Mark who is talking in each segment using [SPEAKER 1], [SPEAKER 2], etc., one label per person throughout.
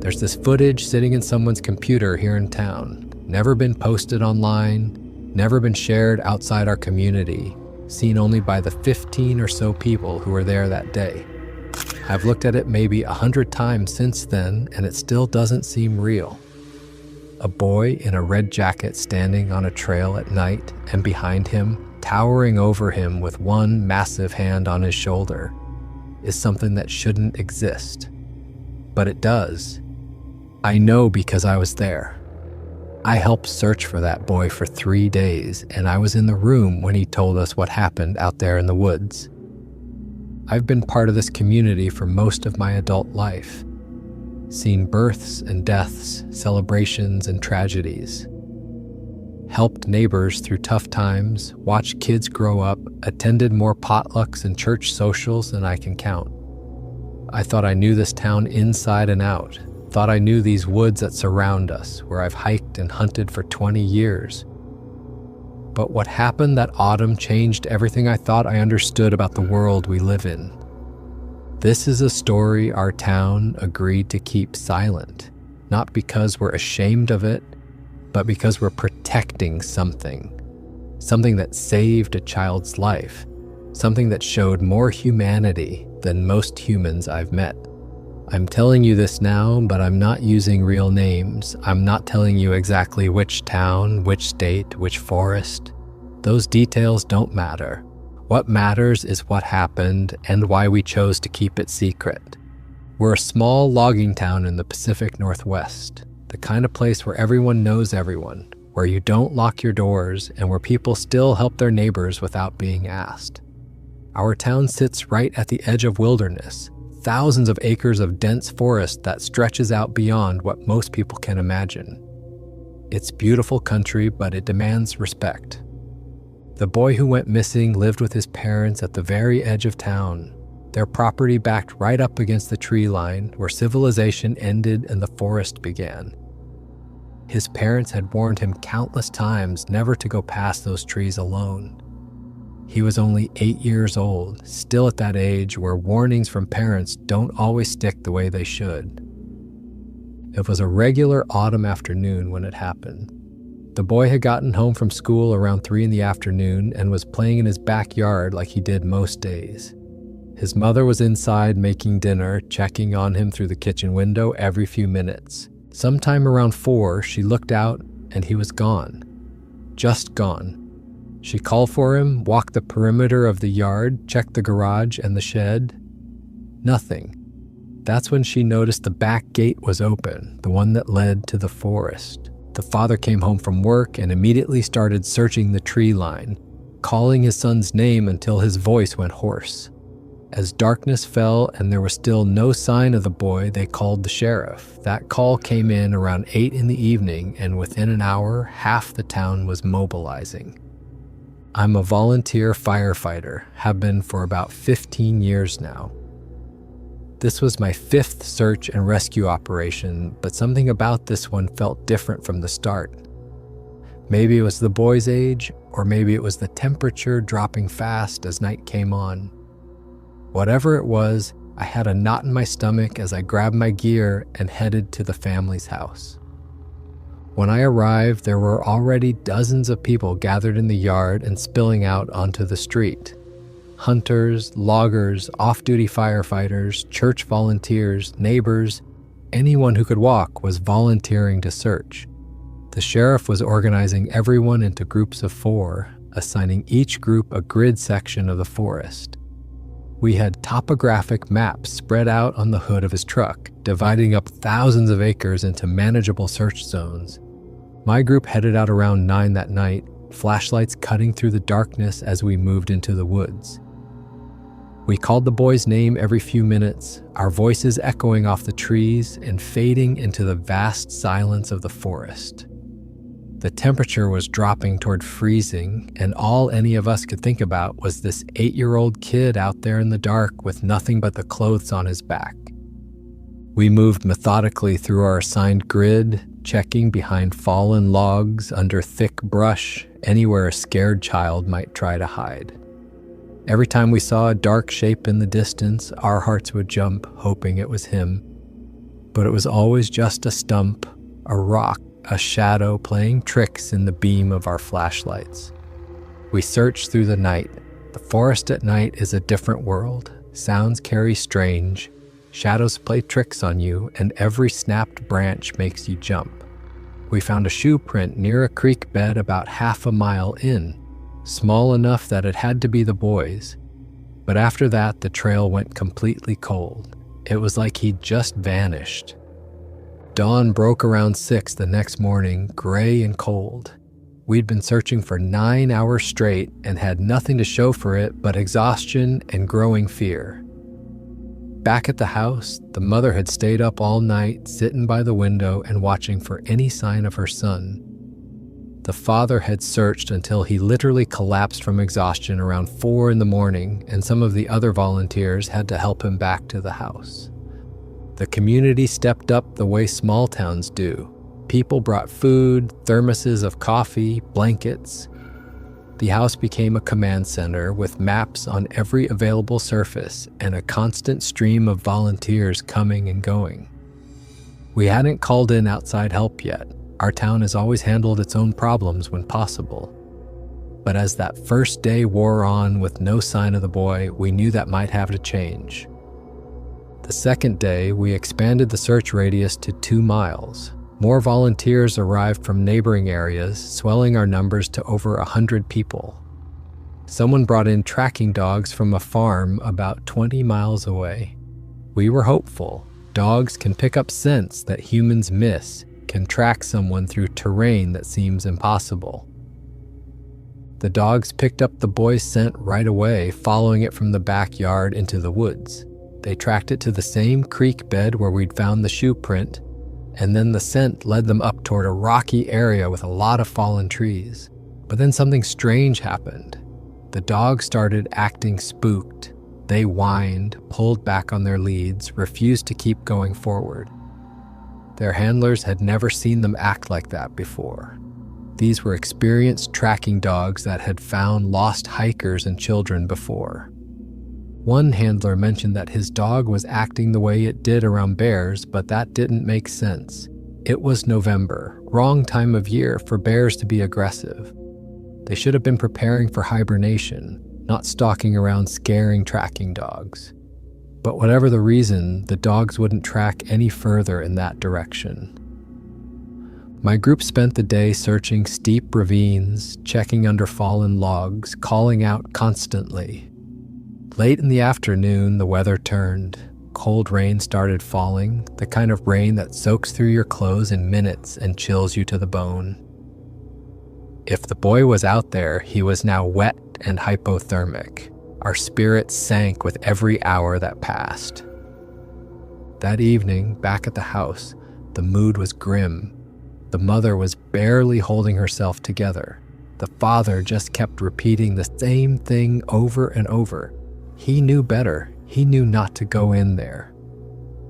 [SPEAKER 1] There's this footage sitting in someone's computer here in town. Never been posted online, never been shared outside our community, seen only by the 15 or so people who were there that day. I've looked at it maybe 100 times since then, and it still doesn't seem real. A boy in a red jacket standing on a trail at night, and behind him, towering over him with one massive hand on his shoulder, is something that shouldn't exist. But it does. I know because I was there. I helped search for that boy for 3 days, and I was in the room when he told us what happened out there in the woods. I've been part of this community for most of my adult life, seen births and deaths, celebrations and tragedies, helped neighbors through tough times, watched kids grow up, attended more potlucks and church socials than I can count. I thought I knew this town inside and out, thought I knew these woods that surround us, where I've hiked and hunted for 20 years. But what happened that autumn changed everything I thought I understood about the world we live in. This is a story our town agreed to keep silent, not because we're ashamed of it, but because we're protecting something that saved a child's life, something that showed more humanity than most humans I've met. I'm telling you this now, but I'm not using real names. I'm not telling you exactly which town, which state, which forest. Those details don't matter. What matters is what happened and why we chose to keep it secret. We're a small logging town in the Pacific Northwest, the kind of place where everyone knows everyone, where you don't lock your doors and where people still help their neighbors without being asked. Our town sits right at the edge of wilderness, thousands of acres of dense forest that stretches out beyond what most people can imagine. It's beautiful country, but it demands respect. The boy who went missing lived with his parents at the very edge of town, their property backed right up against the tree line where civilization ended and the forest began. His parents had warned him countless times never to go past those trees alone. He was only 8 years old, still at that age where warnings from parents don't always stick the way they should. It was a regular autumn afternoon when it happened. The boy had gotten home from school around 3 p.m. and was playing in his backyard like he did most days. His mother was inside making dinner, checking on him through the kitchen window every few minutes. Sometime around 4, she looked out and he was gone. Just gone. She called for him, walked the perimeter of the yard, checked the garage and the shed. Nothing. That's when she noticed the back gate was open, the one that led to the forest. The father came home from work and immediately started searching the tree line, calling his son's name until his voice went hoarse. As darkness fell and there was still no sign of the boy, they called the sheriff. That call came in around 8 p.m, and within an hour, half the town was mobilizing. I'm a volunteer firefighter, have been for about 15 years now. This was my 5th search and rescue operation, but something about this one felt different from the start. Maybe it was the boy's age, or maybe it was the temperature dropping fast as night came on. Whatever it was, I had a knot in my stomach as I grabbed my gear and headed to the family's house. When I arrived, there were already dozens of people gathered in the yard and spilling out onto the street. Hunters, loggers, off-duty firefighters, church volunteers, neighbors, anyone who could walk was volunteering to search. The sheriff was organizing everyone into groups of 4, assigning each group a grid section of the forest. We had topographic maps spread out on the hood of his truck, dividing up thousands of acres into manageable search zones. My group headed out around 9 that night, flashlights cutting through the darkness as we moved into the woods. We called the boy's name every few minutes, our voices echoing off the trees and fading into the vast silence of the forest. The temperature was dropping toward freezing, and all any of us could think about was this 8-year-old kid out there in the dark with nothing but the clothes on his back. We moved methodically through our assigned grid, checking behind fallen logs, under thick brush, anywhere a scared child might try to hide. Every time we saw a dark shape in the distance, our hearts would jump, hoping it was him. but it was always just a stump, a rock, a shadow playing tricks in the beam of our flashlights. We searched through the night. The forest at night is a different world. Sounds carry strange. Shadows play tricks on you, and every snapped branch makes you jump. We found a shoe print near a creek bed about half a mile in, small enough that it had to be the boys. But after that, the trail went completely cold. It was like he'd just vanished. Dawn broke around 6 the next morning, gray and cold. We'd been searching for 9 hours straight and had nothing to show for it but exhaustion and growing fear. Back at the house, the mother had stayed up all night, sitting by the window and watching for any sign of her son. The father had searched until he literally collapsed from exhaustion around 4 in the morning, and some of the other volunteers had to help him back to the house. The community stepped up the way small towns do. People brought food, thermoses of coffee, blankets. The house became a command center with maps on every available surface and a constant stream of volunteers coming and going. We hadn't called in outside help yet. Our town has always handled its own problems when possible. But as that first day wore on with no sign of the boy, we knew that might have to change. The second day, we expanded the search radius to 2 miles. More volunteers arrived from neighboring areas, swelling our numbers to over 100 people. Someone brought in tracking dogs from a farm about 20 miles away. We were hopeful. Dogs can pick up scents that humans miss, can track someone through terrain that seems impossible. The dogs picked up the boy's scent right away, following it from the backyard into the woods. They tracked it to the same creek bed where we'd found the shoe print, and then the scent led them up toward a rocky area with a lot of fallen trees. But then something strange happened. The dogs started acting spooked. They whined, pulled back on their leads, refused to keep going forward. Their handlers had never seen them act like that before. These were experienced tracking dogs that had found lost hikers and children before. One handler mentioned that his dog was acting the way it did around bears, but that didn't make sense. It was November, wrong time of year for bears to be aggressive. They should have been preparing for hibernation, not stalking around scaring tracking dogs. But whatever the reason, the dogs wouldn't track any further in that direction. My group spent the day searching steep ravines, checking under fallen logs, calling out constantly. Late in the afternoon, the weather turned. Cold rain started falling, the kind of rain that soaks through your clothes in minutes and chills you to the bone. If the boy was out there, he was now wet and hypothermic. Our spirits sank with every hour that passed. That evening, back at the house, the mood was grim. The mother was barely holding herself together. The father just kept repeating the same thing over and over. He knew better. He knew not to go in there.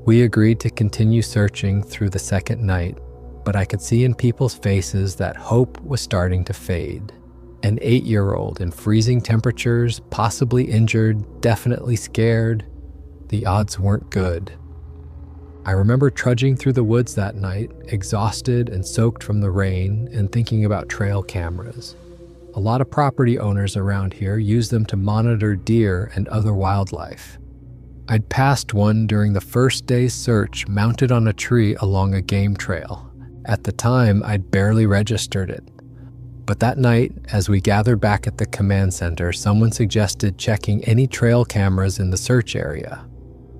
[SPEAKER 1] We agreed to continue searching through the second night, but I could see in people's faces that hope was starting to fade. An 8-year-old in freezing temperatures, possibly injured, definitely scared. The odds weren't good. I remember trudging through the woods that night, exhausted and soaked from the rain, and thinking about trail cameras. A lot of property owners around here use them to monitor deer and other wildlife. I'd passed one during the first day's search mounted on a tree along a game trail. At the time, I'd barely registered it. But that night, as we gathered back at the command center, someone suggested checking any trail cameras in the search area.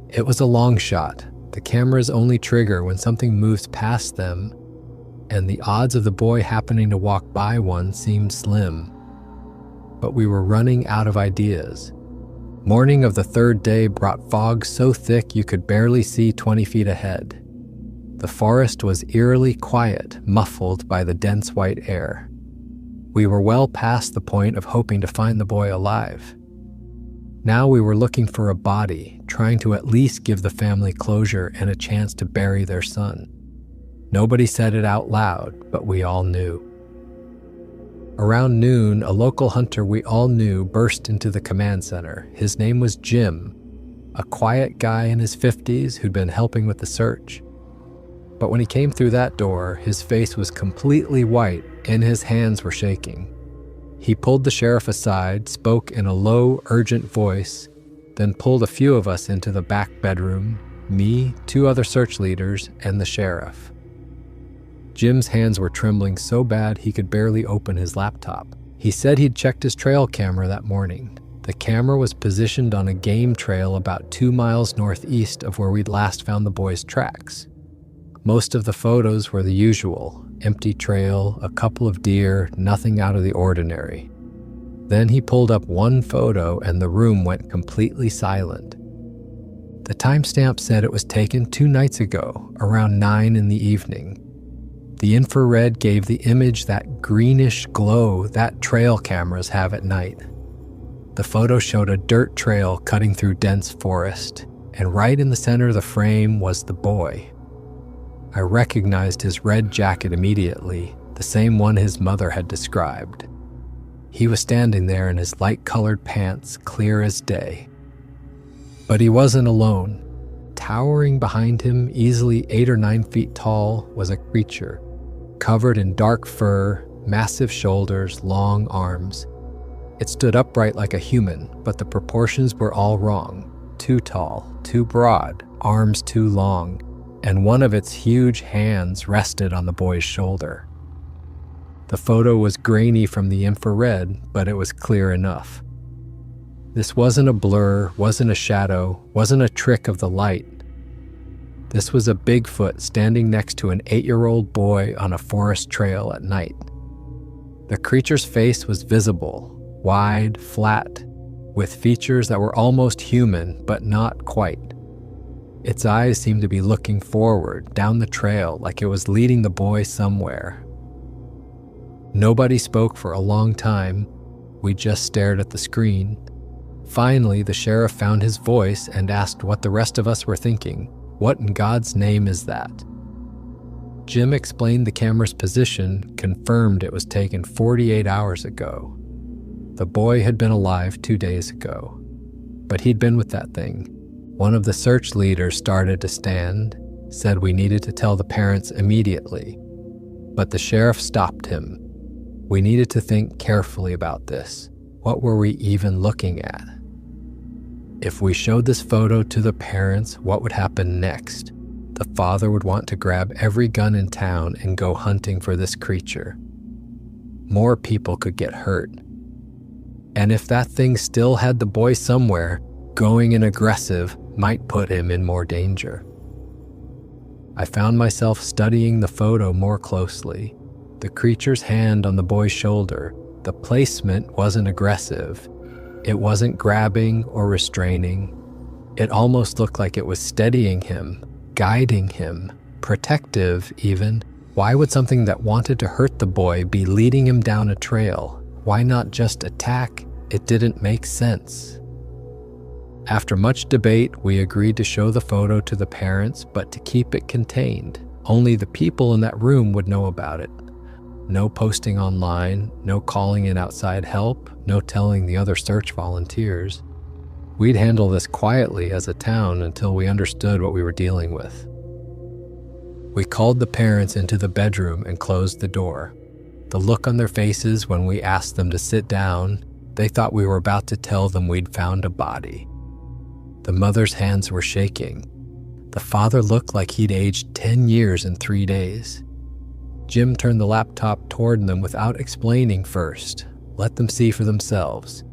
[SPEAKER 1] It was a long shot. The cameras only trigger when something moves past them, and the odds of the boy happening to walk by one seemed slim. But we were running out of ideas. Morning of the third day brought fog so thick you could barely see 20 feet ahead. The forest was eerily quiet, muffled by the dense white air. We were well past the point of hoping to find the boy alive. Now we were looking for a body, trying to at least give the family closure and a chance to bury their son. Nobody said it out loud, but we all knew. Around noon, a local hunter we all knew burst into the command center. His name was Jim, a quiet guy in his 50s who'd been helping with the search. But when he came through that door, his face was completely white and his hands were shaking. He pulled the sheriff aside, spoke in a low, urgent voice, then pulled a few of us into the back bedroom, me, 2 other search leaders, and the sheriff. Jim's hands were trembling so bad he could barely open his laptop. He said he'd checked his trail camera that morning. The camera was positioned on a game trail about 2 miles northeast of where we'd last found the boys' tracks. Most of the photos were the usual: empty trail, a couple of deer, nothing out of the ordinary. Then he pulled up one photo and the room went completely silent. The timestamp said it was taken 2 nights ago, around 9 in the evening. The infrared gave the image that greenish glow that trail cameras have at night. The photo showed a dirt trail cutting through dense forest, and right in the center of the frame was the boy. I recognized his red jacket immediately, the same one his mother had described. He was standing there in his light-colored pants, clear as day. But he wasn't alone. Towering behind him, easily 8 or 9 feet tall, was a creature, covered in dark fur, massive shoulders, long arms. It stood upright like a human, but the proportions were all wrong. Too tall, too broad, arms too long, and one of its huge hands rested on the boy's shoulder. The photo was grainy from the infrared, but it was clear enough. This wasn't a blur, wasn't a shadow, wasn't a trick of the light. This was a Bigfoot standing next to an 8-year-old boy on a forest trail at night. The creature's face was visible, wide, flat, with features that were almost human, but not quite. Its eyes seemed to be looking forward, down the trail, like it was leading the boy somewhere. Nobody spoke for a long time. We just stared at the screen. Finally, the sheriff found his voice and asked what the rest of us were thinking. What in God's name is that? Jim explained the camera's position, confirmed it was taken 48 hours ago. The boy had been alive 2 days ago, but he'd been with that thing. One of the search leaders started to stand, said we needed to tell the parents immediately, but the sheriff stopped him. We needed to think carefully about this. What were we even looking at? If we showed this photo to the parents, what would happen next? The father would want to grab every gun in town and go hunting for this creature. More people could get hurt. And if that thing still had the boy somewhere, going in aggressive might put him in more danger. I found myself studying the photo more closely. The creature's hand on the boy's shoulder, the placement wasn't aggressive. It wasn't grabbing or restraining. It almost looked like it was steadying him, guiding him, protective even. Why would something that wanted to hurt the boy be leading him down a trail? Why not just attack? It didn't make sense. After much debate, we agreed to show the photo to the parents, but to keep it contained. Only the people in that room would know about it. No posting online, no calling in outside help, no telling the other search volunteers. We'd handle this quietly as a town until we understood what we were dealing with. We called the parents into the bedroom and closed the door. The look on their faces when we asked them to sit down, they thought we were about to tell them we'd found a body. The mother's hands were shaking. The father looked like he'd aged 10 years in 3 days. Jim turned the laptop toward them without explaining first. Let them see for themselves.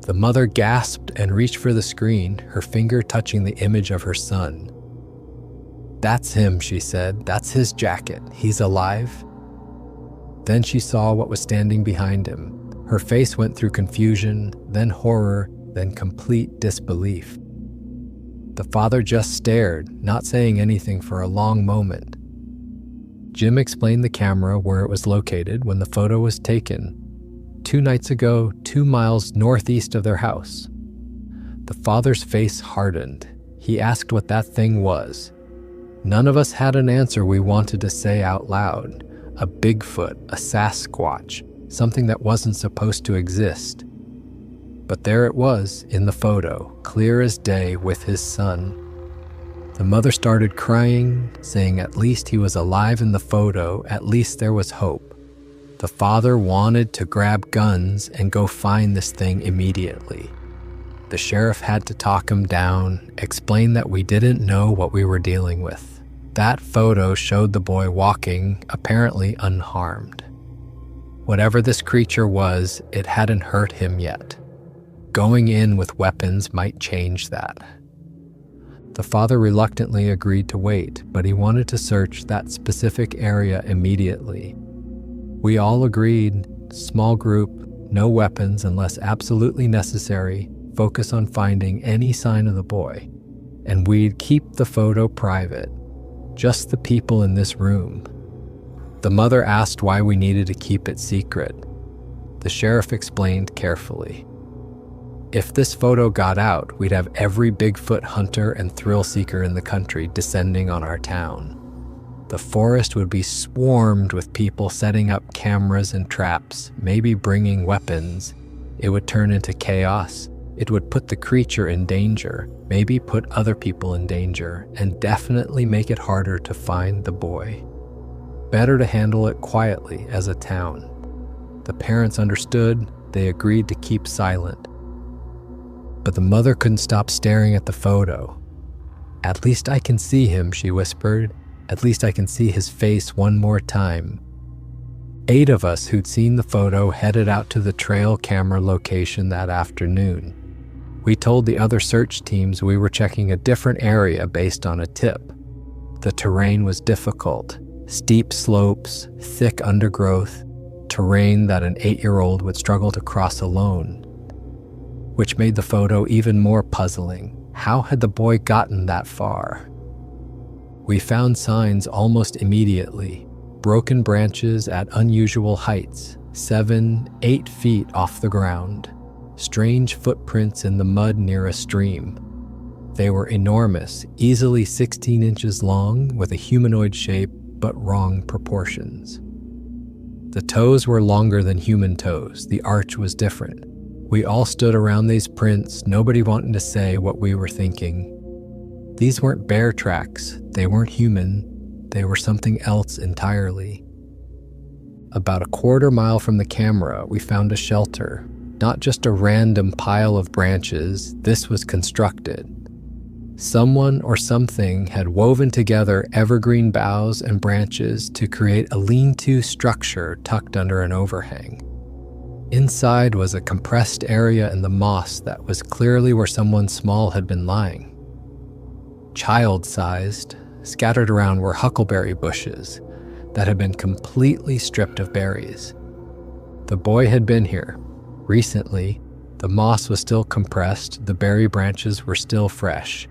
[SPEAKER 1] The mother gasped and reached for the screen, her finger touching the image of her son. "That's him," she said. "That's his jacket. He's alive." Then she saw what was standing behind him. Her face went through confusion, then horror, then complete disbelief. The father just stared, not saying anything for a long moment. Jim explained the camera where it was located when the photo was taken. 2 nights ago, 2 miles northeast of their house. The father's face hardened. He asked what that thing was. None of us had an answer we wanted to say out loud. A Bigfoot, a Sasquatch, something that wasn't supposed to exist. But there it was in the photo, clear as day with his son. The mother started crying, saying at least he was alive in the photo, at least there was hope. The father wanted to grab guns and go find this thing immediately. The sheriff had to talk him down, explain that we didn't know what we were dealing with. That photo showed the boy walking, apparently unharmed. Whatever this creature was, it hadn't hurt him yet. Going in with weapons might change that. The father reluctantly agreed to wait, but he wanted to search that specific area immediately. We all agreed, small group, no weapons unless absolutely necessary, focus on finding any sign of the boy. And we'd keep the photo private, just the people in this room. The mother asked why we needed to keep it secret. The sheriff explained carefully. If this photo got out, we'd have every Bigfoot hunter and thrill seeker in the country descending on our town. The forest would be swarmed with people setting up cameras and traps, maybe bringing weapons. It would turn into chaos. It would put the creature in danger, maybe put other people in danger, and definitely make it harder to find the boy. Better to handle it quietly as a town. The parents understood. They agreed to keep silent. But the mother couldn't stop staring at the photo. "At least I can see him," she whispered. "At least I can see his face one more time." 8 of us who'd seen the photo headed out to the trail camera location that afternoon. We told the other search teams we were checking a different area based on a tip. The terrain was difficult. Steep slopes, thick undergrowth, terrain that an 8-year-old would struggle to cross alone. Which made the photo even more puzzling. How had the boy gotten that far? We found signs almost immediately. Broken branches at unusual heights, 7, 8 feet off the ground. Strange footprints in the mud near a stream. They were enormous, easily 16 inches long, with a humanoid shape but wrong proportions. The toes were longer than human toes. The arch was different. We all stood around these prints, nobody wanting to say what we were thinking. These weren't bear tracks. They weren't human. They were something else entirely. About a quarter mile from the camera, we found a shelter. Not just a random pile of branches, this was constructed. Someone or something had woven together evergreen boughs and branches to create a lean-to structure tucked under an overhang. Inside was a compressed area in the moss that was clearly where someone small had been lying. Child-sized, scattered around were huckleberry bushes that had been completely stripped of berries. The boy had been here. Recently, the moss was still compressed, the berry branches were still fresh.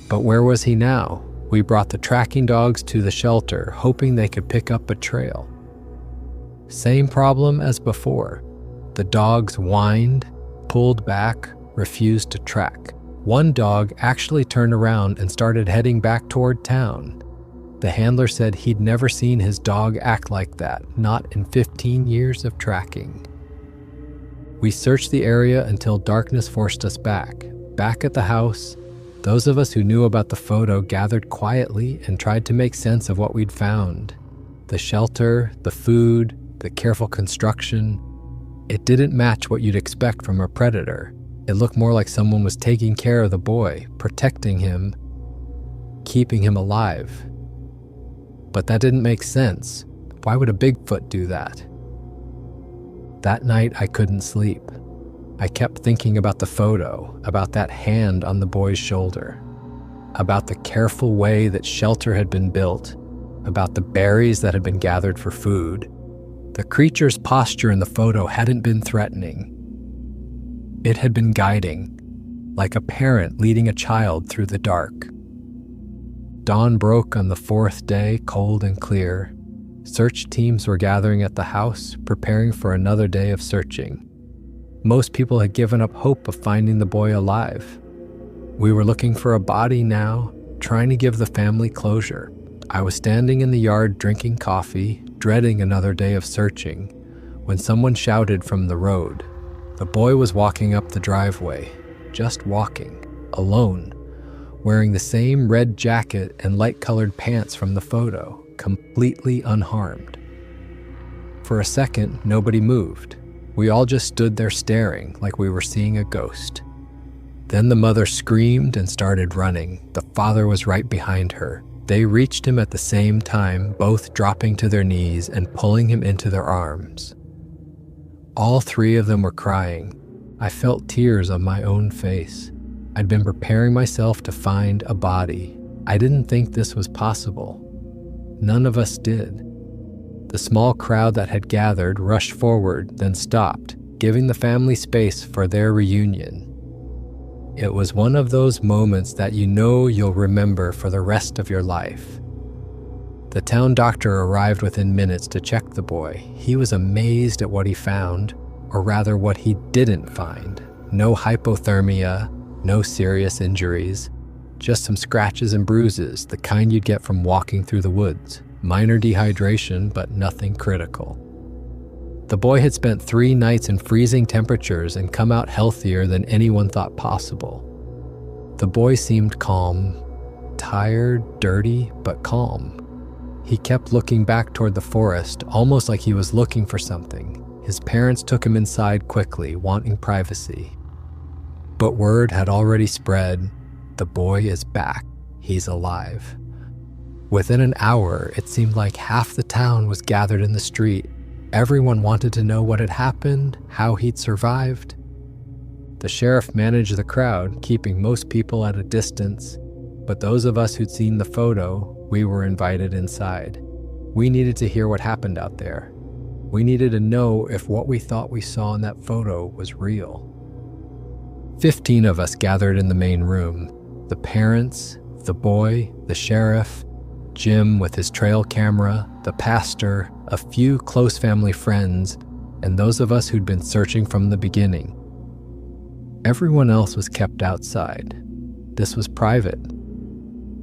[SPEAKER 1] But where was he now? We brought the tracking dogs to the shelter, hoping they could pick up a trail. Same problem as before. The dogs whined, pulled back, refused to track. One dog actually turned around and started heading back toward town. The handler said he'd never seen his dog act like that, not in 15 years of tracking. We searched the area until darkness forced us back. Back at the house, those of us who knew about the photo gathered quietly and tried to make sense of what we'd found. The shelter, the food, the careful construction. It didn't match what you'd expect from a predator. It looked more like someone was taking care of the boy, protecting him, keeping him alive. But that didn't make sense. Why would a Bigfoot do that? That night, I couldn't sleep. I kept thinking about the photo, about that hand on the boy's shoulder, about the careful way that shelter had been built, about the berries that had been gathered for food. The creature's posture in the photo hadn't been threatening. It had been guiding, like a parent leading a child through the dark. Dawn broke on the 4th day, cold and clear. Search teams were gathering at the house, preparing for another day of searching. Most people had given up hope of finding the boy alive. We were looking for a body now, trying to give the family closure. I was standing in the yard drinking coffee, dreading another day of searching, when someone shouted from the road. The boy was walking up the driveway, just walking, alone, wearing the same red jacket and light-colored pants from the photo, completely unharmed. For a second, nobody moved. We all just stood there staring like we were seeing a ghost. Then the mother screamed and started running. The father was right behind her. They reached him at the same time, both dropping to their knees and pulling him into their arms. All three of them were crying. I felt tears on my own face. I'd been preparing myself to find a body. I didn't think this was possible. None of us did. The small crowd that had gathered rushed forward, then stopped, giving the family space for their reunion. It was one of those moments that you know you'll remember for the rest of your life. The town doctor arrived within minutes to check the boy. He was amazed at what he found, or rather what he didn't find. No hypothermia, no serious injuries, just some scratches and bruises, the kind you'd get from walking through the woods. Minor dehydration, but nothing critical. The boy had spent 3 nights in freezing temperatures and come out healthier than anyone thought possible. The boy seemed calm, tired, dirty, but calm. He kept looking back toward the forest, almost like he was looking for something. His parents took him inside quickly, wanting privacy. But word had already spread. The boy is back. He's alive. Within an hour, it seemed like half the town was gathered in the street. Everyone wanted to know what had happened, how he'd survived. The sheriff managed the crowd, keeping most people at a distance, but those of us who'd seen the photo, we were invited inside. We needed to hear what happened out there. We needed to know if what we thought we saw in that photo was real. 15 of us gathered in the main room. The parents, the boy, the sheriff, Jim with his trail camera, the pastor, a few close family friends, and those of us who'd been searching from the beginning. Everyone else was kept outside. This was private.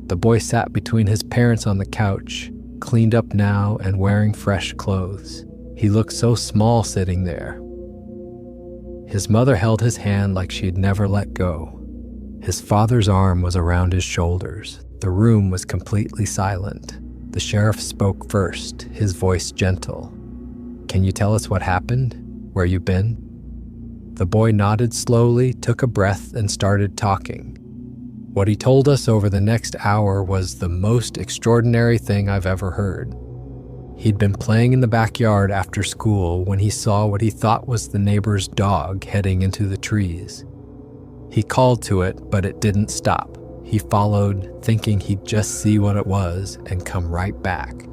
[SPEAKER 1] The boy sat between his parents on the couch, cleaned up now and wearing fresh clothes. He looked so small sitting there. His mother held his hand like she'd never let go. His father's arm was around his shoulders. The room was completely silent. The sheriff spoke first, his voice gentle. "Can you tell us what happened? Where you've been?" The boy nodded slowly, took a breath, and started talking. What he told us over the next hour was the most extraordinary thing I've ever heard. He'd been playing in the backyard after school when he saw what he thought was the neighbor's dog heading into the trees. He called to it, but it didn't stop. He followed, thinking he'd just see what it was and come right back.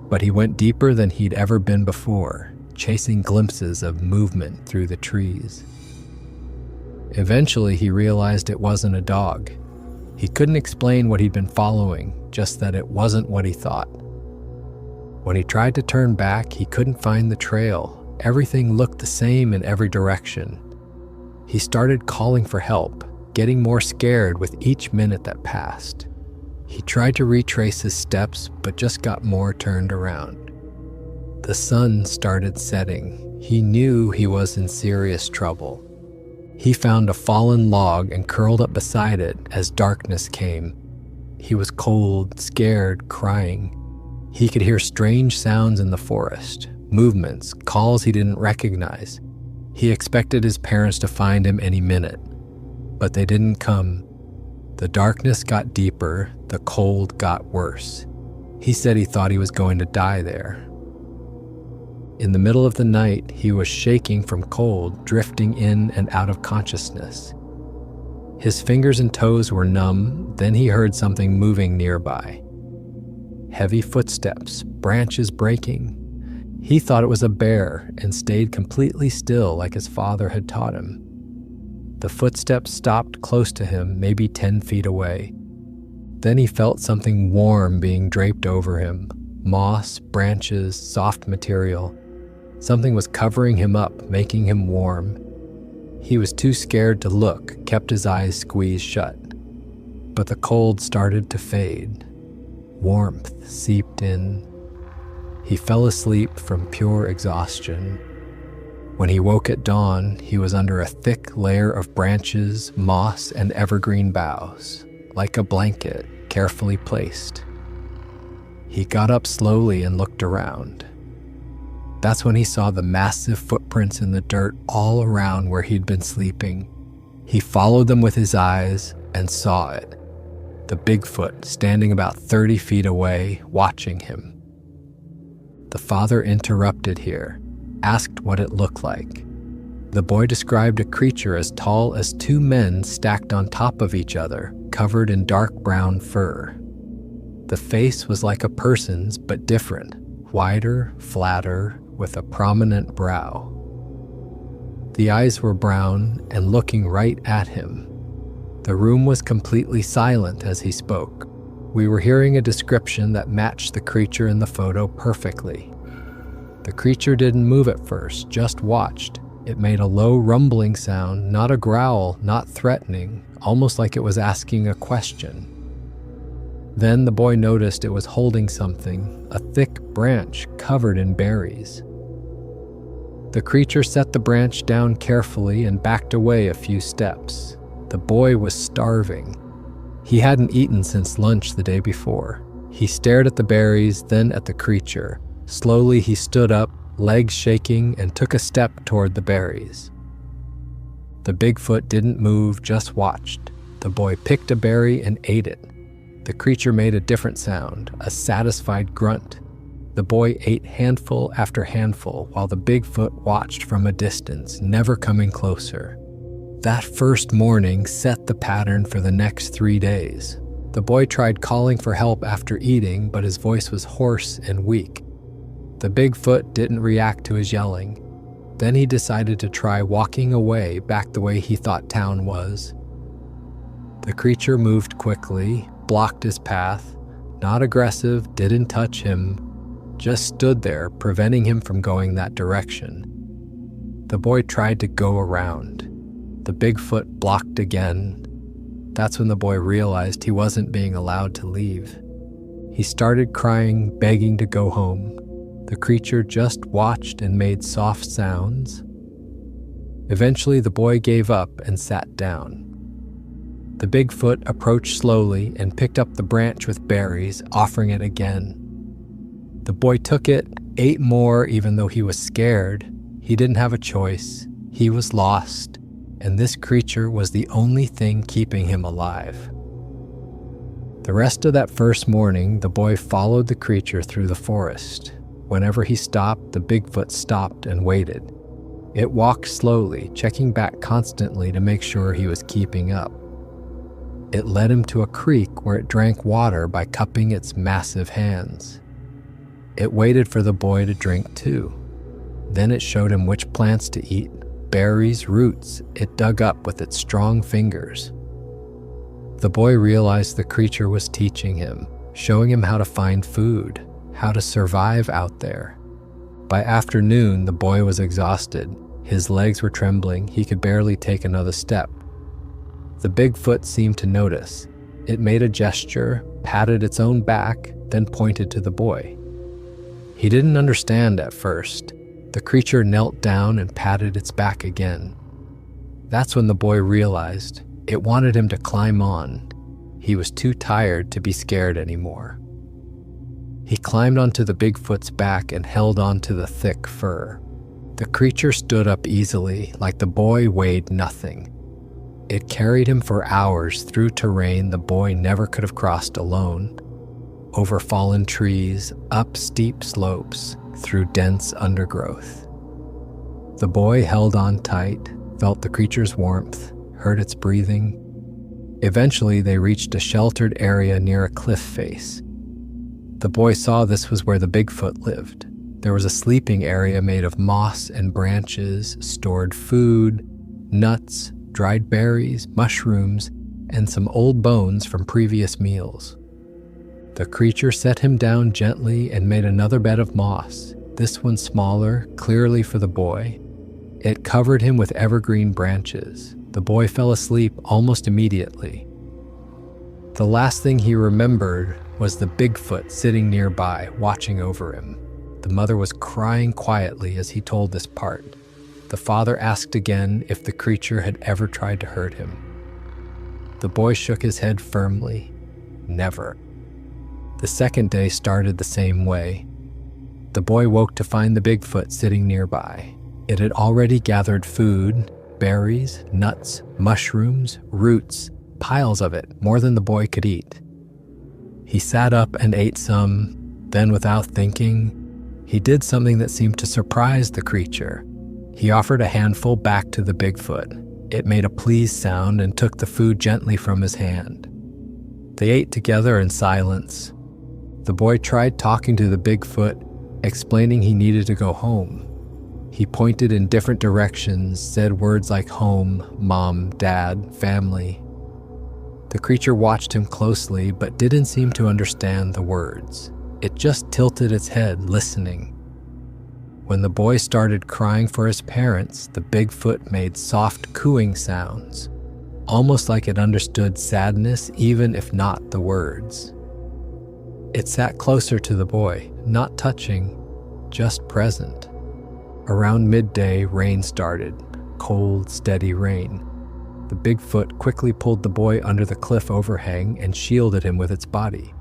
[SPEAKER 1] But he went deeper than he'd ever been before, chasing glimpses of movement through the trees. Eventually, he realized it wasn't a dog. He couldn't explain what he'd been following, just that it wasn't what he thought. When he tried to turn back, he couldn't find the trail. Everything looked the same in every direction. He started calling for help, getting more scared with each minute that passed. He tried to retrace his steps, but just got more turned around. The sun started setting. He knew he was in serious trouble. He found a fallen log and curled up beside it as darkness came. He was cold, scared, crying. He could hear strange sounds in the forest, movements, calls he didn't recognize. He expected his parents to find him any minute, but they didn't come. The darkness got deeper, the cold got worse. He said he thought he was going to die there. In the middle of the night, he was shaking from cold, drifting in and out of consciousness. His fingers and toes were numb, then he heard something moving nearby. Heavy footsteps, branches breaking. He thought it was a bear and stayed completely still like his father had taught him. The footsteps stopped close to him, maybe 10 feet away. Then he felt something warm being draped over him. Moss, branches, soft material. Something was covering him up, making him warm. He was too scared to look, kept his eyes squeezed shut. But the cold started to fade. Warmth seeped in. He fell asleep from pure exhaustion. When he woke at dawn, he was under a thick layer of branches, moss, and evergreen boughs, like a blanket, carefully placed. He got up slowly and looked around. That's when he saw the massive footprints in the dirt all around where he'd been sleeping. He followed them with his eyes and saw it. The Bigfoot standing about 30 feet away, watching him. The father interrupted here, asked what it looked like. The boy described a creature as tall as 2 men stacked on top of each other, covered in dark brown fur. The face was like a person's, but different, wider, flatter, with a prominent brow. The eyes were brown and looking right at him. The room was completely silent as he spoke. We were hearing a description that matched the creature in the photo perfectly. The creature didn't move at first, just watched. It made a low rumbling sound, not a growl, not threatening, almost like it was asking a question. Then the boy noticed it was holding something, a thick branch covered in berries. The creature set the branch down carefully and backed away a few steps. The boy was starving. He hadn't eaten since lunch the day before. He stared at the berries, then at the creature. Slowly he stood up, legs shaking, and took a step toward the berries. The Bigfoot didn't move, just watched. The boy picked a berry and ate it. The creature made a different sound, a satisfied grunt. The boy ate handful after handful while the Bigfoot watched from a distance, never coming closer. That first morning set the pattern for the next 3 days. The boy tried calling for help after eating, but his voice was hoarse and weak. The Bigfoot didn't react to his yelling. Then he decided to try walking away back the way he thought town was. The creature moved quickly, blocked his path, not aggressive, didn't touch him, just stood there, preventing him from going that direction. The boy tried to go around. The Bigfoot blocked again. That's when the boy realized he wasn't being allowed to leave. He started crying, begging to go home. The creature just watched and made soft sounds. Eventually, the boy gave up and sat down. The Bigfoot approached slowly and picked up the branch with berries, offering it again. The boy took it, ate more even though he was scared. He didn't have a choice. He was lost, and this creature was the only thing keeping him alive. The rest of that first morning, the boy followed the creature through the forest. Whenever he stopped, the Bigfoot stopped and waited. It walked slowly, checking back constantly to make sure he was keeping up. It led him to a creek where it drank water by cupping its massive hands. It waited for the boy to drink too. Then it showed him which plants to eat, berries, roots it dug up with its strong fingers. The boy realized the creature was teaching him, showing him how to find food, how to survive out there. By afternoon, the boy was exhausted. His legs were trembling. He could barely take another step. The Bigfoot seemed to notice. It made a gesture, patted its own back, then pointed to the boy. He didn't understand at first. The creature knelt down and patted its back again. That's when the boy realized it wanted him to climb on. He was too tired to be scared anymore. He climbed onto the Bigfoot's back and held onto the thick fur. The creature stood up easily, like the boy weighed nothing. It carried him for hours through terrain the boy never could have crossed alone, over fallen trees, up steep slopes, through dense undergrowth. The boy held on tight, felt the creature's warmth, heard its breathing. Eventually, they reached a sheltered area near a cliff face. The boy saw this was where the Bigfoot lived. There was a sleeping area made of moss and branches, stored food, nuts, dried berries, mushrooms, and some old bones from previous meals. The creature set him down gently and made another bed of moss, this one smaller, clearly for the boy. It covered him with evergreen branches. The boy fell asleep almost immediately. The last thing he remembered was the Bigfoot sitting nearby, watching over him. The mother was crying quietly as he told this part. The father asked again if the creature had ever tried to hurt him. The boy shook his head firmly. Never. The second day started the same way. The boy woke to find the Bigfoot sitting nearby. It had already gathered food, berries, nuts, mushrooms, roots, piles of it, more than the boy could eat. He sat up and ate some, then without thinking, he did something that seemed to surprise the creature. He offered a handful back to the Bigfoot. It made a pleased sound and took the food gently from his hand. They ate together in silence. The boy tried talking to the Bigfoot, explaining he needed to go home. He pointed in different directions, said words like home, mom, dad, family. The creature watched him closely, but didn't seem to understand the words. It just tilted its head, listening. When the boy started crying for his parents, the Bigfoot made soft cooing sounds, almost like it understood sadness, even if not the words. It sat closer to the boy, not touching, just present. Around midday, rain started, cold, steady rain. The Bigfoot quickly pulled the boy under the cliff overhang and shielded him with its body.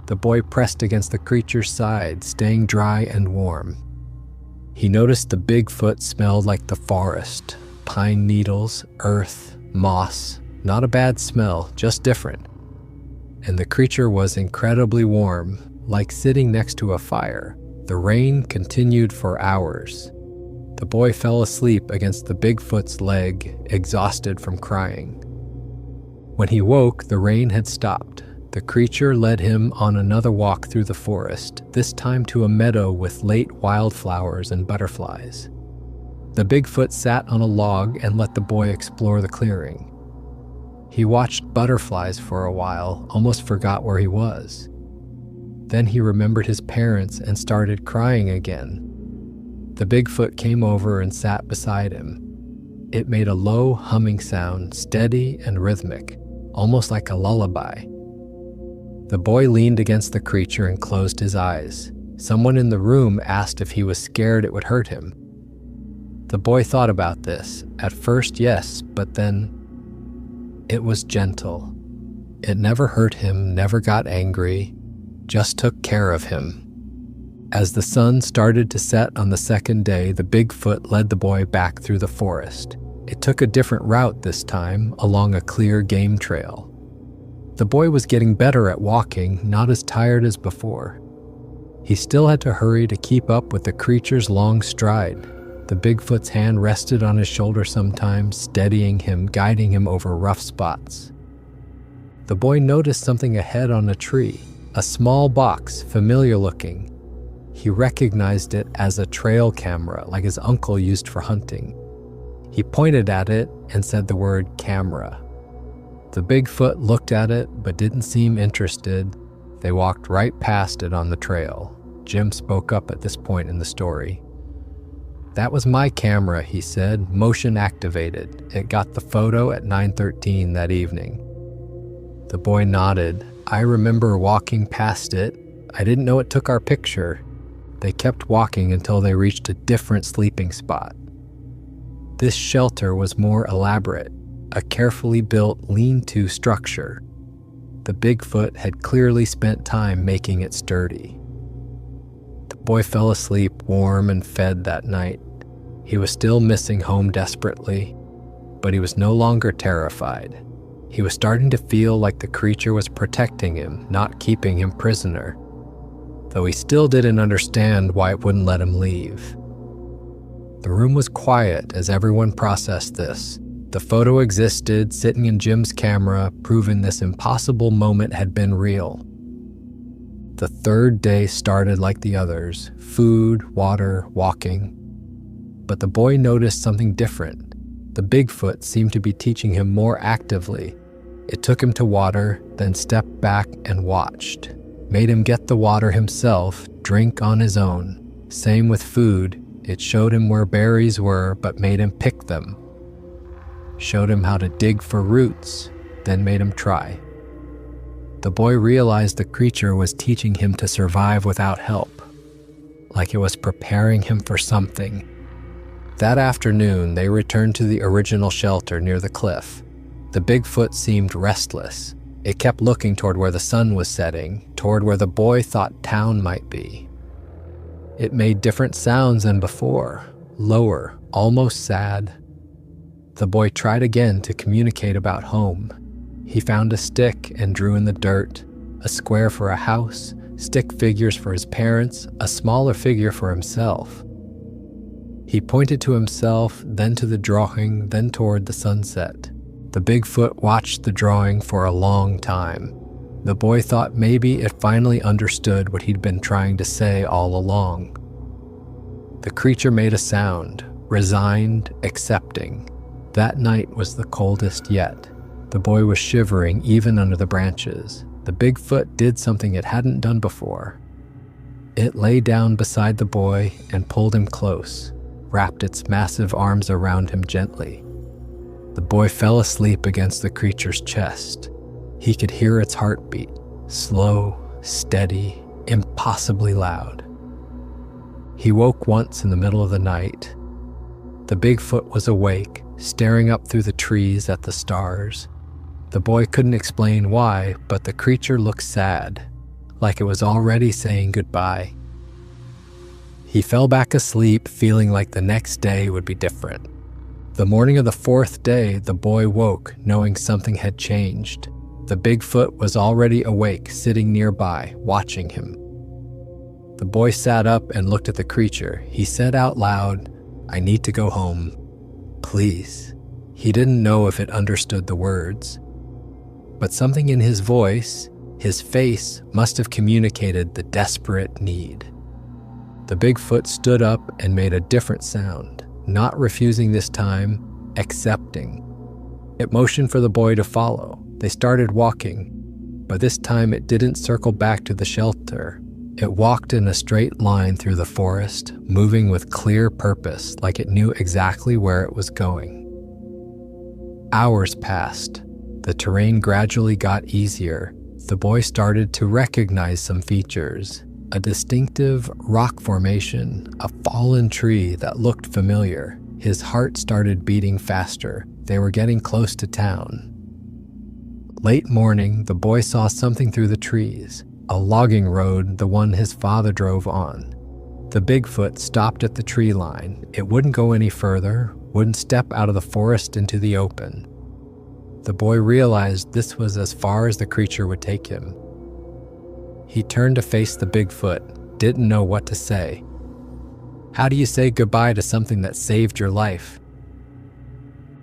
[SPEAKER 1] The boy pressed against the creature's side, staying dry and warm. He noticed the Bigfoot smelled like the forest, pine needles, earth, moss. Not a bad smell, just different. And the creature was incredibly warm, like sitting next to a fire. The rain continued for hours. The boy fell asleep against the Bigfoot's leg, exhausted from crying. When he woke, the rain had stopped. The creature led him on another walk through the forest, this time to a meadow with late wildflowers and butterflies. The Bigfoot sat on a log and let the boy explore the clearing. He watched butterflies for a while, almost forgot where he was. Then he remembered his parents and started crying again. The Bigfoot came over and sat beside him. It made a low humming sound, steady and rhythmic, almost like a lullaby. The boy leaned against the creature and closed his eyes. Someone in the room asked if he was scared it would hurt him. The boy thought about this. At first, yes, but then it was gentle. It never hurt him, never got angry, just took care of him. As the sun started to set on the second day, the Bigfoot led the boy back through the forest. It took a different route this time, along a clear game trail. The boy was getting better at walking, not as tired as before. He still had to hurry to keep up with the creature's long stride. The Bigfoot's hand rested on his shoulder sometimes, steadying him, guiding him over rough spots. The boy noticed something ahead on a tree, a small box, familiar looking. He recognized it as a trail camera, like his uncle used for hunting. He pointed at it and said the word camera. The Bigfoot looked at it but didn't seem interested. They walked right past it on the trail. Jim spoke up at this point in the story. "That was my camera," he said, motion activated. "It got the photo at 9:13 that evening." The boy nodded. "I remember walking past it. I didn't know it took our picture." They kept walking until they reached a different sleeping spot. This shelter was more elaborate, a carefully built lean-to structure. The Bigfoot had clearly spent time making it sturdy. The boy fell asleep warm and fed that night. He was still missing home desperately, but he was no longer terrified. He was starting to feel like the creature was protecting him, not keeping him prisoner, though he still didn't understand why it wouldn't let him leave. The room was quiet as everyone processed this. The photo existed, sitting in Jim's camera, proving this impossible moment had been real. The third day started like the others, food, water, walking. But the boy noticed something different. The Bigfoot seemed to be teaching him more actively. It took him to water, then stepped back and watched. Made him get the water himself, drink on his own. Same with food. It showed him where berries were, but made him pick them. Showed him how to dig for roots, then made him try. The boy realized the creature was teaching him to survive without help, like it was preparing him for something. That afternoon, they returned to the original shelter near the cliff. The Bigfoot seemed restless. It kept looking toward where the sun was setting, toward where the boy thought town might be. It made different sounds than before, lower, almost sad. The boy tried again to communicate about home. He found a stick and drew in the dirt, a square for a house, stick figures for his parents, a smaller figure for himself. He pointed to himself, then to the drawing, then toward the sunset. The Bigfoot watched the drawing for a long time. The boy thought maybe it finally understood what he'd been trying to say all along. The creature made a sound, resigned, accepting. That night was the coldest yet. The boy was shivering even under the branches. The Bigfoot did something it hadn't done before. It lay down beside the boy and pulled him close, wrapped its massive arms around him gently. The boy fell asleep against the creature's chest. He could hear its heartbeat, slow, steady, impossibly loud. He woke once in the middle of the night. The Bigfoot was awake, staring up through the trees at the stars. The boy couldn't explain why, but the creature looked sad, like it was already saying goodbye. He fell back asleep, feeling like the next day would be different. The morning of the fourth day, the boy woke, knowing something had changed. The Bigfoot was already awake, sitting nearby, watching him. The boy sat up and looked at the creature. He said out loud, "I need to go home. Please." He didn't know if it understood the words, but something in his voice, his face, must have communicated the desperate need. The Bigfoot stood up and made a different sound, not refusing this time, accepting. It motioned for the boy to follow. They started walking, but this time it didn't circle back to the shelter. It walked in a straight line through the forest, moving with clear purpose, like it knew exactly where it was going. Hours passed. The terrain gradually got easier. The boy started to recognize some features. A distinctive rock formation, a fallen tree that looked familiar. His heart started beating faster. They were getting close to town. Late morning, the boy saw something through the trees. A logging road, the one his father drove on. The Bigfoot stopped at the tree line. It wouldn't go any further, wouldn't step out of the forest into the open. The boy realized this was as far as the creature would take him. He turned to face the Bigfoot, didn't know what to say. How do you say goodbye to something that saved your life?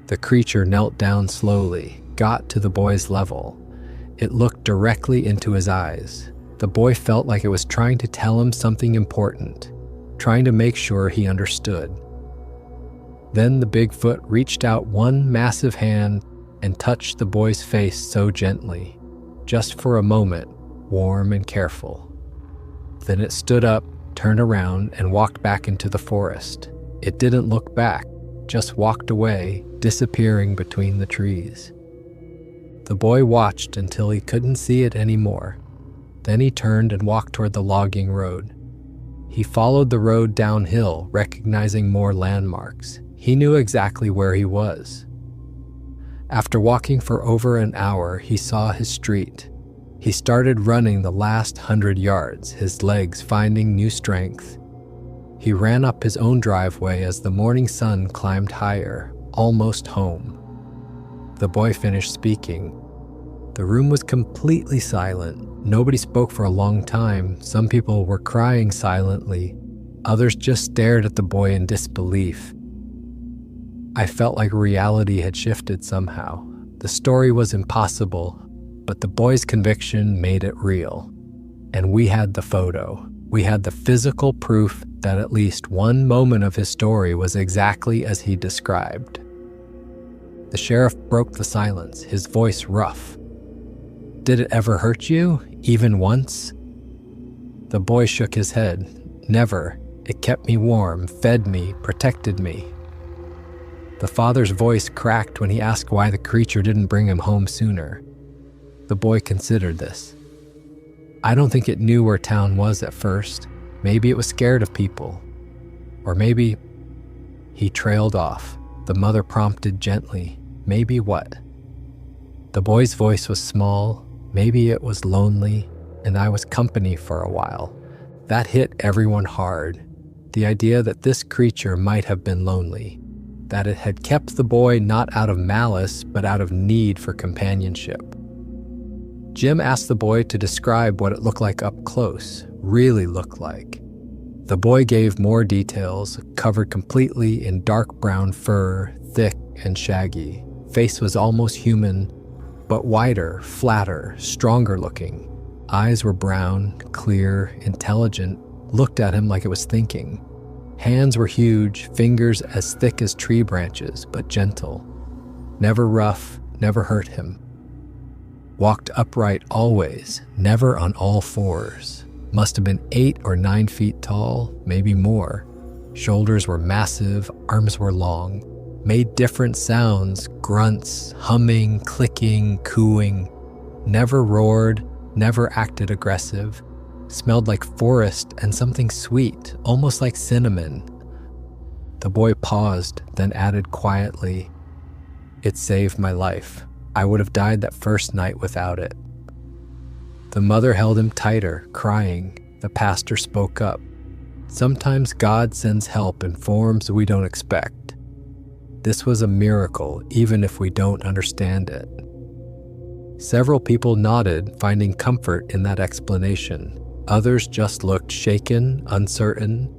[SPEAKER 1] The creature knelt down slowly, got to the boy's level. It looked directly into his eyes. The boy felt like it was trying to tell him something important, trying to make sure he understood. Then the Bigfoot reached out one massive hand and touched the boy's face so gently, just for a moment, warm and careful. Then it stood up, turned around, and walked back into the forest. It didn't look back, just walked away, disappearing between the trees. The boy watched until he couldn't see it anymore. Then he turned and walked toward the logging road. He followed the road downhill, recognizing more landmarks. He knew exactly where he was. After walking for over an hour, he saw his street. He started running the last 100 yards, his legs finding new strength. He ran up his own driveway as the morning sun climbed higher, almost home. The boy finished speaking. The room was completely silent. Nobody spoke for a long time. Some people were crying silently. Others just stared at the boy in disbelief. I felt like reality had shifted somehow. The story was impossible, but the boy's conviction made it real. And we had the photo. We had the physical proof that at least one moment of his story was exactly as he described. The sheriff broke the silence, his voice rough. "Did it ever hurt you, even once?" The boy shook his head. "Never. It kept me warm, fed me, protected me." The father's voice cracked when he asked why the creature didn't bring him home sooner. The boy considered this. "I don't think it knew where town was at first. Maybe it was scared of people. Or maybe..." He trailed off. The mother prompted gently, "Maybe what?" The boy's voice was small, maybe it was lonely, and I was company for a while. That hit everyone hard. The idea that this creature might have been lonely, that it had kept the boy not out of malice, but out of need for companionship. Jim asked the boy to describe what it looked like up close, really looked like. The boy gave more details, covered completely in dark brown fur, thick and shaggy. Face was almost human, but wider, flatter, stronger looking. Eyes were brown, clear, intelligent, looked at him like it was thinking. Hands were huge, fingers as thick as tree branches, but gentle. Never rough, never hurt him. Walked upright always, never on all fours. Must have been 8 or 9 feet tall, maybe more. Shoulders were massive, arms were long. Made different sounds, grunts, humming, clicking, cooing. Never roared, never acted aggressive. Smelled like forest and something sweet, almost like cinnamon. The boy paused, then added quietly, "It saved my life. I would have died that first night without it." The mother held him tighter, crying. The pastor spoke up. "Sometimes God sends help in forms we don't expect. This was a miracle, even if we don't understand it." Several people nodded, finding comfort in that explanation. Others just looked shaken, uncertain.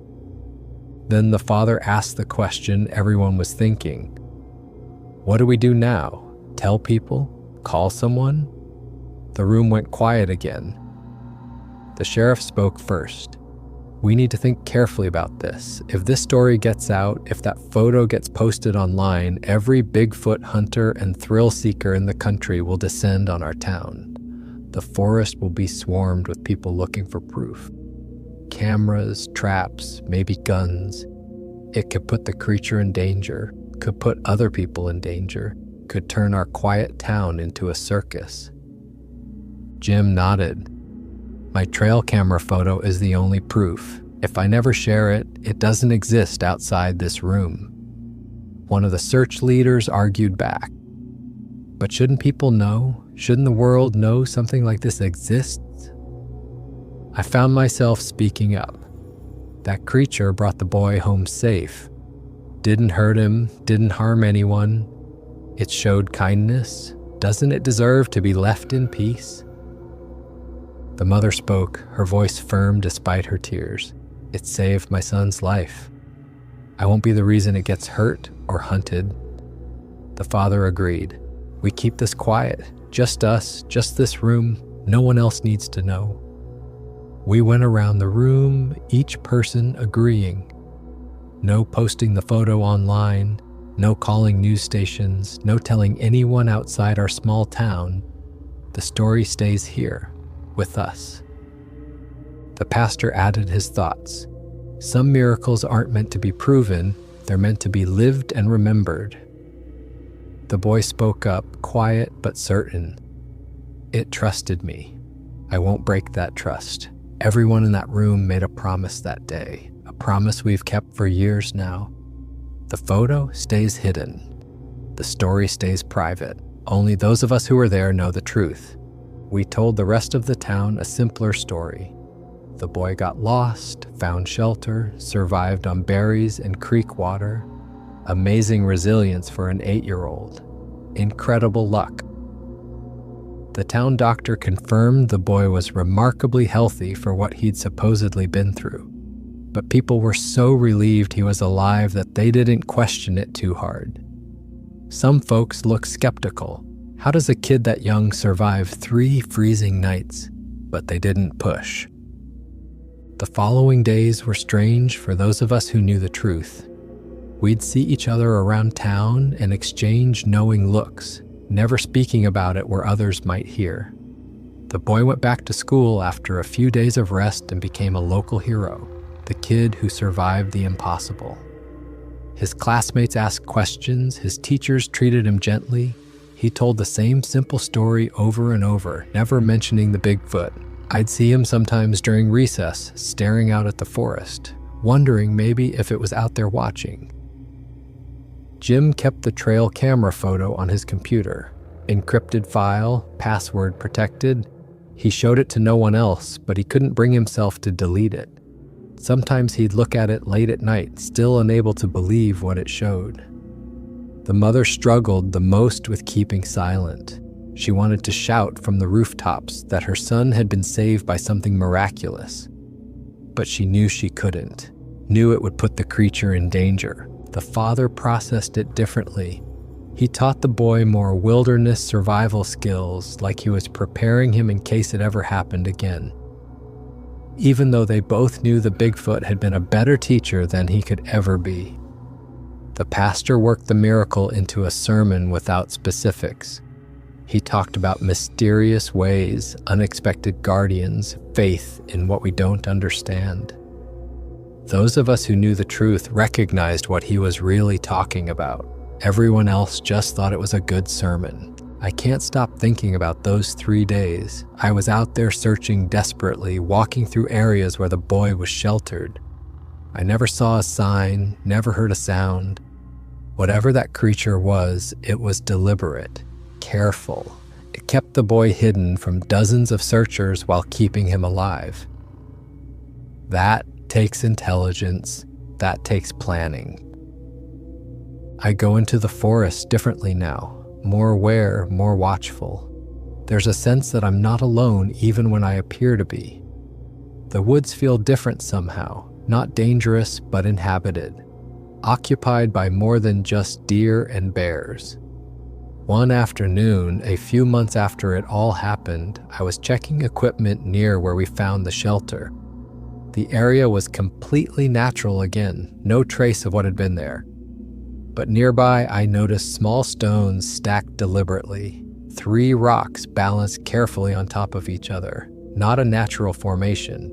[SPEAKER 1] Then the father asked the question everyone was thinking. "What do we do now? Tell people? Call someone?" The room went quiet again. The sheriff spoke first. "We need to think carefully about this. If this story gets out, if that photo gets posted online, every Bigfoot hunter and thrill seeker in the country will descend on our town. The forest will be swarmed with people looking for proof. Cameras, traps, maybe guns. It could put the creature in danger, could put other people in danger, could turn our quiet town into a circus." Jim nodded. "My trail camera photo is the only proof. If I never share it, it doesn't exist outside this room." One of the search leaders argued back. "But shouldn't people know? Shouldn't the world know something like this exists?" I found myself speaking up. That creature brought the boy home safe. Didn't hurt him, didn't harm anyone. It showed kindness. Doesn't it deserve to be left in peace? The mother spoke, her voice firm despite her tears. "It saved my son's life. I won't be the reason it gets hurt or hunted." The father agreed. "We keep this quiet. Just us, just this room. No one else needs to know." We went around the room, each person agreeing. No posting the photo online, no calling news stations, no telling anyone outside our small town. The story stays here, with us. The pastor added his thoughts. "Some miracles aren't meant to be proven, they're meant to be lived and remembered." The boy spoke up, quiet but certain. "It trusted me. I won't break that trust. Everyone in that room made a promise that day, a promise we've kept for years now. The photo stays hidden. The story stays private. Only those of us who were there know the truth. We told the rest of the town a simpler story. The boy got lost, found shelter, survived on berries and creek water. Amazing resilience for an 8-year-old. Incredible luck. The town doctor confirmed the boy was remarkably healthy for what he'd supposedly been through. But people were so relieved he was alive that they didn't question it too hard. Some folks looked skeptical. How does a kid that young survive 3 freezing nights? But they didn't push. The following days were strange for those of us who knew the truth. We'd see each other around town and exchange knowing looks, never speaking about it where others might hear. The boy went back to school after a few days of rest and became a local hero, the kid who survived the impossible. His classmates asked questions, his teachers treated him gently. He told the same simple story over and over, never mentioning the Bigfoot. I'd see him sometimes during recess, staring out at the forest, wondering maybe if it was out there watching. Jim kept the trail camera photo on his computer. Encrypted file, password protected. He showed it to no one else, but he couldn't bring himself to delete it. Sometimes he'd look at it late at night, still unable to believe what it showed. The mother struggled the most with keeping silent. She wanted to shout from the rooftops that her son had been saved by something miraculous. But she knew she couldn't, knew it would put the creature in danger. The father processed it differently. He taught the boy more wilderness survival skills, like he was preparing him in case it ever happened again. Even though they both knew the Bigfoot had been a better teacher than he could ever be. The pastor worked the miracle into a sermon without specifics. He talked about mysterious ways, unexpected guardians, faith in what we don't understand. Those of us who knew the truth recognized what he was really talking about. Everyone else just thought it was a good sermon. I can't stop thinking about those 3 days. I was out there searching desperately, walking through areas where the boy was sheltered. I never saw a sign, never heard a sound. Whatever that creature was, it was deliberate, careful. It kept the boy hidden from dozens of searchers while keeping him alive. That takes intelligence. That takes planning. I go into the forest differently now, more aware, more watchful. There's a sense that I'm not alone even when I appear to be. The woods feel different somehow, not dangerous but inhabited, occupied by more than just deer and bears. One afternoon, a few months after it all happened, I was checking equipment near where we found the shelter. The area was completely natural again, no trace of what had been there. But nearby, I noticed small stones stacked deliberately, 3 rocks balanced carefully on top of each other, not a natural formation.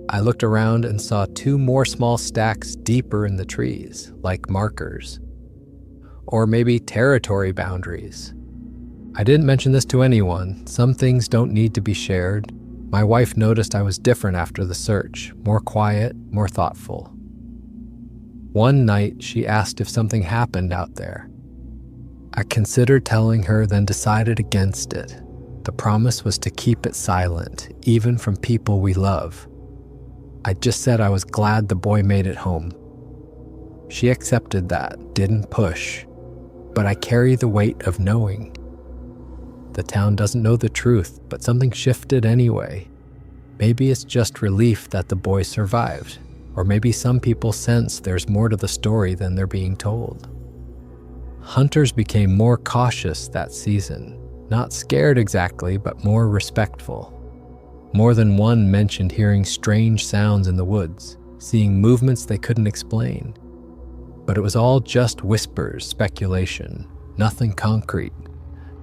[SPEAKER 1] I looked around and saw 2 more small stacks deeper in the trees, like markers. Or maybe territory boundaries. I didn't mention this to anyone. Some things don't need to be shared. My wife noticed I was different after the search, more quiet, more thoughtful. One night, she asked if something happened out there. I considered telling her, then decided against it. The promise was to keep it silent, even from people we love. I just said I was glad the boy made it home. She accepted that, didn't push. But I carry the weight of knowing. The town doesn't know the truth, but something shifted anyway. Maybe it's just relief that the boy survived. Or maybe some people sense there's more to the story than they're being told. Hunters became more cautious that season. Not scared exactly, but more respectful. More than one mentioned hearing strange sounds in the woods, seeing movements they couldn't explain. But it was all just whispers, speculation, nothing concrete.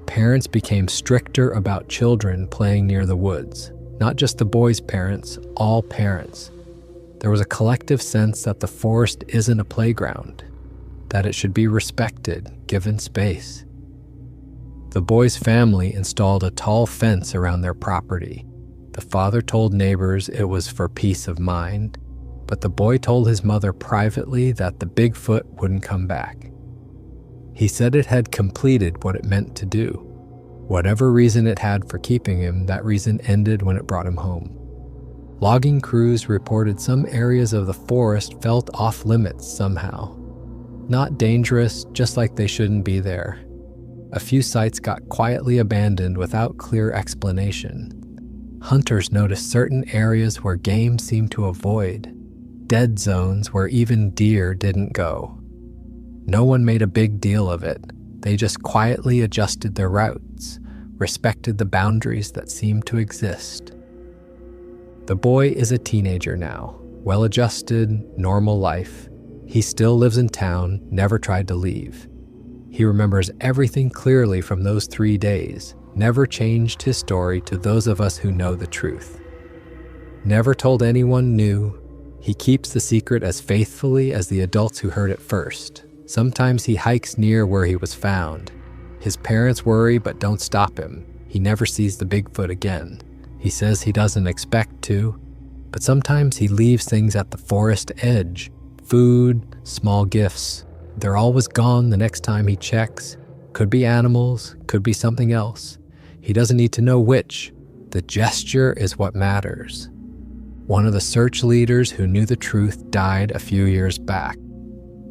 [SPEAKER 1] Parents became stricter about children playing near the woods. Not just the boy's parents, all parents. There was a collective sense that the forest isn't a playground, that it should be respected, given space. The boy's family installed a tall fence around their property. The father told neighbors it was for peace of mind, but the boy told his mother privately that the Bigfoot wouldn't come back. He said it had completed what it meant to do. Whatever reason it had for keeping him, that reason ended when it brought him home. Logging crews reported some areas of the forest felt off limits somehow. Not dangerous, just like they shouldn't be there. A few sites got quietly abandoned without clear explanation. Hunters noticed certain areas where game seemed to avoid, dead zones where even deer didn't go. No one made a big deal of it. They just quietly adjusted their routes, respected the boundaries that seemed to exist. The boy is a teenager now, well-adjusted, normal life. He still lives in town, never tried to leave. He remembers everything clearly from those 3 days, never changed his story to those of us who know the truth. Never told anyone new. He keeps the secret as faithfully as the adults who heard it first. Sometimes he hikes near where he was found. His parents worry but don't stop him. He never sees the Bigfoot again. He says he doesn't expect to, but sometimes he leaves things at the forest edge. Food, small gifts. They're always gone the next time he checks. Could be animals, could be something else. He doesn't need to know which. The gesture is what matters. One of the search leaders who knew the truth died a few years back.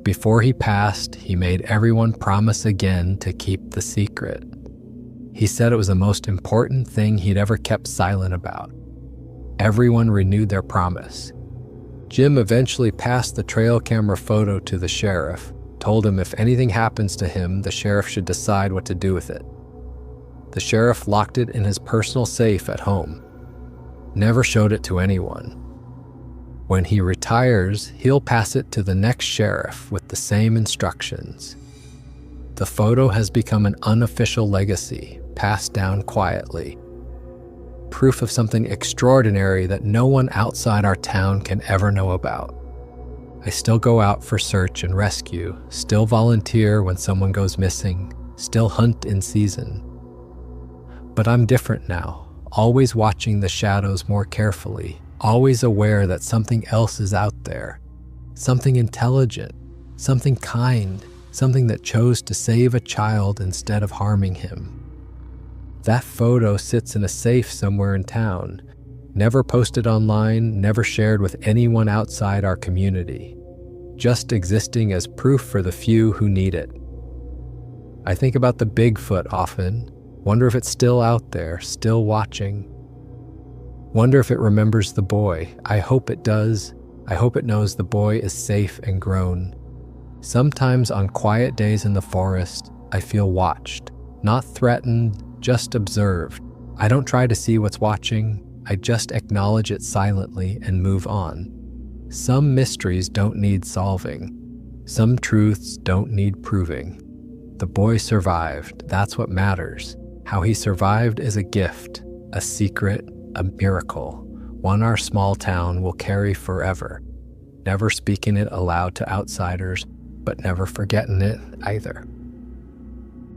[SPEAKER 1] Before he passed, he made everyone promise again to keep the secret. He said it was the most important thing he'd ever kept silent about. Everyone renewed their promise. Jim eventually passed the trail camera photo to the sheriff, told him if anything happens to him, the sheriff should decide what to do with it. The sheriff locked it in his personal safe at home. Never showed it to anyone. When he retires, he'll pass it to the next sheriff with the same instructions. The photo has become an unofficial legacy, passed down quietly. Proof of something extraordinary that no one outside our town can ever know about. I still go out for search and rescue, still volunteer when someone goes missing, still hunt in season. But I'm different now, always watching the shadows more carefully, always aware that something else is out there, something intelligent, something kind, something that chose to save a child instead of harming him. That photo sits in a safe somewhere in town, never posted online, never shared with anyone outside our community, just existing as proof for the few who need it. I think about the Bigfoot often, wonder if it's still out there, still watching. Wonder if it remembers the boy. I hope it does. I hope it knows the boy is safe and grown. Sometimes on quiet days in the forest, I feel watched, not threatened, just observed. I don't try to see what's watching. I just acknowledge it silently and move on. Some mysteries don't need solving. Some truths don't need proving. The boy survived. That's what matters. How he survived is a gift, a secret, a miracle, one our small town will carry forever, never speaking it aloud to outsiders, but never forgetting it either.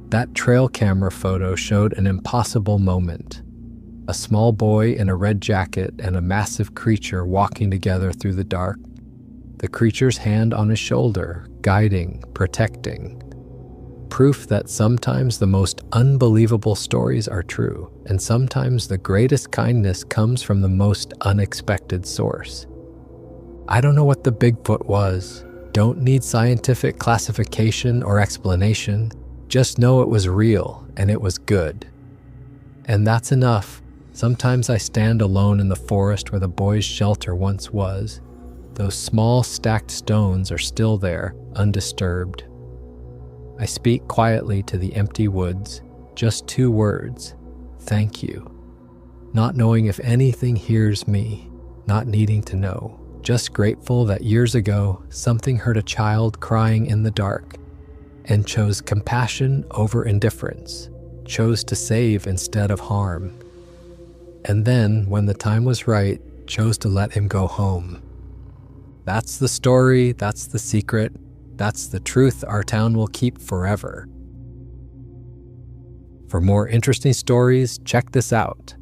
[SPEAKER 1] That trail camera photo showed an impossible moment. A small boy in a red jacket and a massive creature walking together through the dark. The creature's hand on his shoulder, guiding, protecting. Proof that sometimes the most unbelievable stories are true, and sometimes the greatest kindness comes from the most unexpected source. I don't know what the Bigfoot was. Don't need scientific classification or explanation. Just know it was real and it was good. And that's enough. Sometimes I stand alone in the forest where the boy's shelter once was. Those small stacked stones are still there, undisturbed. I speak quietly to the empty woods, just 2 words, thank you. Not knowing if anything hears me, not needing to know, just grateful that years ago something heard a child crying in the dark and chose compassion over indifference, chose to save instead of harm. And then, when the time was right, chose to let him go home. That's the story, that's the secret, that's the truth our town will keep forever. For more interesting stories, check this out.